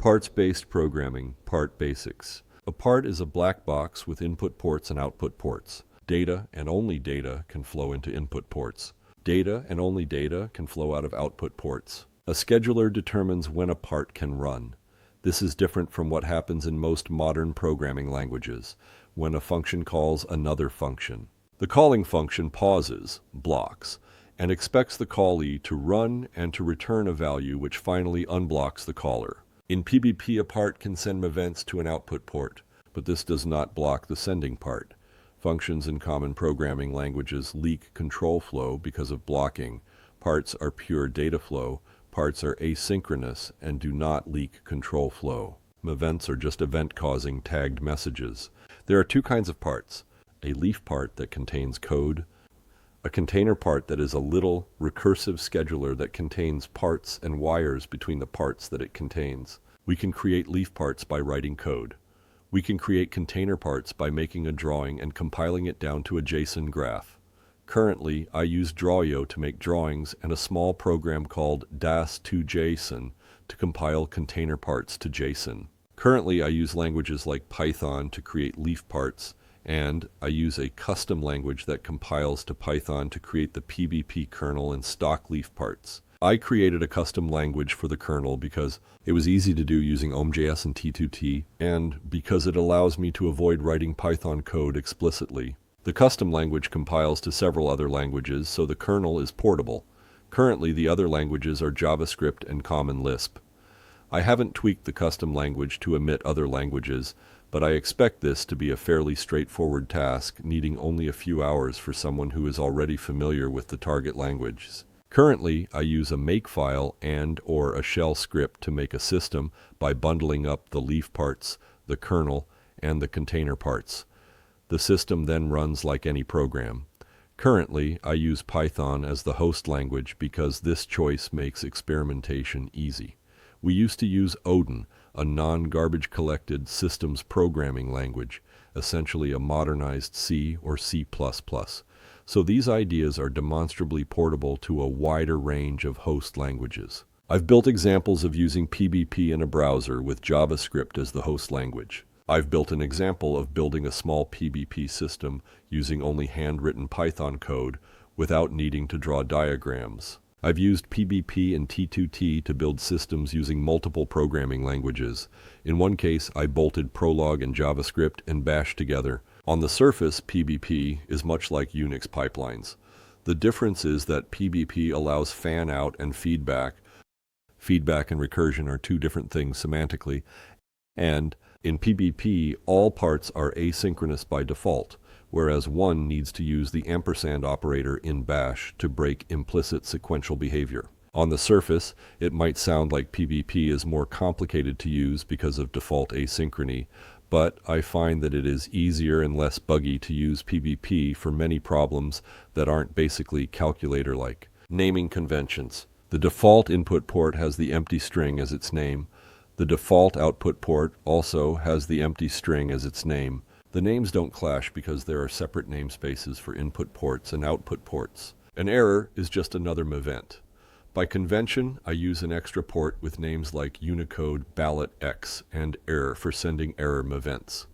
Parts-based programming, Part Basics. A part is a black box with input ports and output ports. Data and only data can flow into input ports. Data and only data can flow out of output ports. A scheduler determines when a part can run. This is different from what happens in most modern programming languages, when a function calls another function. The calling function pauses, blocks, and expects the callee to run and to return a value which finally unblocks the caller. In PBP, a part can send mevents to an output port, but this does not block the sending part. Functions in common programming languages leak control flow because of blocking. Parts are pure data flow. Parts are asynchronous and do not leak control flow. Mevents are just event-causing tagged messages. There are two kinds of parts: a leaf part that contains code, a container part that is a little recursive scheduler that contains parts and wires between the parts that it contains. We can create leaf parts by writing code. We can create container parts by making a drawing and compiling it down to a JSON graph. Currently, I use Drawio to make drawings and a small program called das2JSON to compile container parts to JSON. Currently, I use languages like Python to create leaf parts, and I use a custom language that compiles to Python to create the PBP kernel and stock leaf parts. I created a custom language for the kernel because it was easy to do using OhmJS and T2T, and because it allows me to avoid writing Python code explicitly. The custom language compiles to several other languages, so the kernel is portable. Currently, the other languages are JavaScript and Common Lisp. I haven't tweaked the custom language to omit other languages, but I expect this to be a fairly straightforward task, needing only a few hours for someone who is already familiar with the target languages. Currently, I use a makefile and/or a shell script to make a system by bundling up the leaf parts, the kernel, and the container parts. The system then runs like any program. Currently, I use Python as the host language because this choice makes experimentation easy. We used to use Odin, a non-garbage collected systems programming language, essentially a modernized C or C++. So these ideas are demonstrably portable to a wider range of host languages. I've built examples of using PBP in a browser with JavaScript as the host language. I've built an example of building a small PBP system using only handwritten Python code without needing to draw diagrams. I've used PBP and T2T to build systems using multiple programming languages. In one case, I bolted Prolog and JavaScript and Bash together. On the surface, PBP is much like UNIX pipelines. The difference is that PBP allows fan-out and feedback. Feedback and recursion are two different things semantically, and in PBP, all parts are asynchronous by default, whereas one needs to use the ampersand operator in Bash to break implicit sequential behavior. On the surface, it might sound like PBP is more complicated to use because of default asynchrony, but I find that it is easier and less buggy to use PBP for many problems that aren't basically calculator-like. Naming conventions. The default input port has the empty string as its name. The default output port also has the empty string as its name. The names don't clash because there are separate namespaces for input ports and output ports. An error is just another mevent. By convention, I use an extra port with names like Unicode, Ballot X, and Error for sending error mevents.